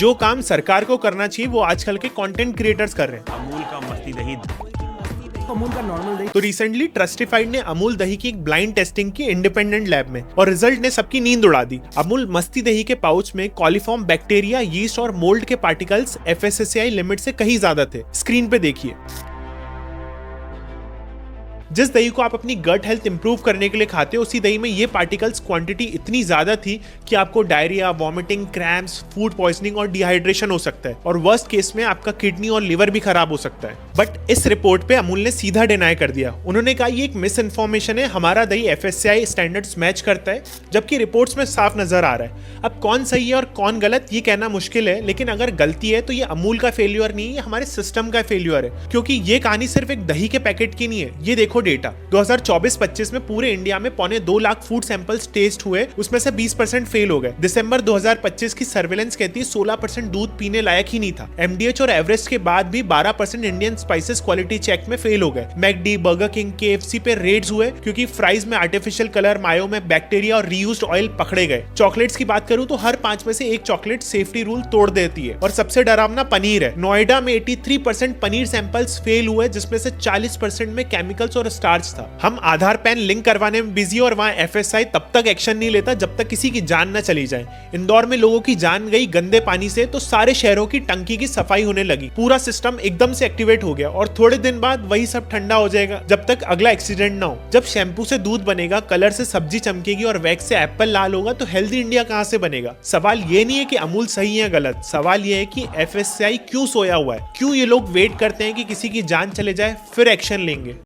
जो काम सरकार को करना चाहिए वो आजकल के कंटेंट क्रिएटर्स कर रहे हैं। अमूल का मस्ती दही, अमूल का नॉर्मल दही। तो रिसेंटली ट्रस्टिफाइड ने अमूल दही की एक ब्लाइंड टेस्टिंग की इंडिपेंडेंट लैब में, और रिजल्ट ने सबकी नींद उड़ा दी। अमूल मस्ती दही के पाउच में कॉलीफॉर्म बैक्टीरिया, यीस्ट और मोल्ड के पार्टिकल्स एफएसएसएआई लिमिट से कहीं ज्यादा थे। स्क्रीन पे देखिए। जिस दही को आप अपनी गट हेल्थ इंप्रूव करने के लिए खाते हो, उसी दही में ये पार्टिकल्स क्वांटिटी इतनी ज्यादा थी कि आपको diarrhoea, vomiting, cramps, food poisoning और डिहाइड्रेशन हो सकता है, और वर्स्ट केस में आपका किडनी और लिवर भी खराब हो सकता है। बट इस रिपोर्ट पे अमूल ने सीधा डिनाई कर दिया। उन्होंने कहा ये एक मिस इन्फॉर्मेशन है, हमारा दही एफएससीआई स्टैंडर्ड्स मैच करता है, जबकि रिपोर्ट्स में साफ नजर आ रहा है। अब कौन सही है और कौन गलत ये कहना मुश्किल है, लेकिन अगर गलती है तो ये अमूल का फेल्यूर नहीं है, ये हमारे सिस्टम का फेल्यूर है, क्योंकि ये कहानी सिर्फ एक दही के पैकेट की नहीं है। ये देखो डेटा 2024-25 में पूरे इंडिया में 2.25 लाख फूड सैंपल्स टेस्ट हुए, उसमें से 20% फेल हो गए। दिसंबर 2025 की सर्वेलेंस कहती है 16% दूध पीने लायक ही नहीं था। एमडीएच और एवरेस्ट के बाद भी 12% इंडियन स्पाइसेस क्वालिटी चेक में फेल हो गए। मैकडी, बर्गर किंग, केएफसी पे रेड्स हुए क्योंकि फ्राइज में आर्टिफिशियल कलर, मायो में बैक्टीरिया और रीयूज्ड ऑयल पकड़े गए। चॉकलेट्स की बात करूं तो हर 5 में से एक चॉकलेट सेफ्टी रूल तोड़ देती है। और सबसे डरावना पनीर है। नोएडा में 83% पनीर सैंपल्स फेल हुए, जिसमें से 40% में केमिकल्स और स्टार्च था। हम आधार पैन लिंक करवाने में बिजी, और वहां एफएसआई तब तक एक्शन नहीं लेता जब तक किसी की जान न चली जाए। इंदौर में लोगों की जान गई गंदे पानी से, तो सारे शहरों की टंकी की सफाई होने लगी। पूरा सिस्टम एकदम से एक्टिवेट हो गया, और थोड़े दिन बाद वही सब ठंडा हो जाएगा जब तक अगला एक्सीडेंट ना हो। जब शैम्पू से दूध बनेगा, कलर से सब्जी चमकेगी और वैक्स से एप्पल लाल होगा, तो हेल्दी इंडिया कहां से बनेगा? सवाल ये नहीं है कि अमूल सही है गलत, सवाल ये है कि एफएससीआई क्यों सोया हुआ है, क्यों ये लोग वेट करते हैं कि किसी की जान चले जाए फिर एक्शन लेंगे।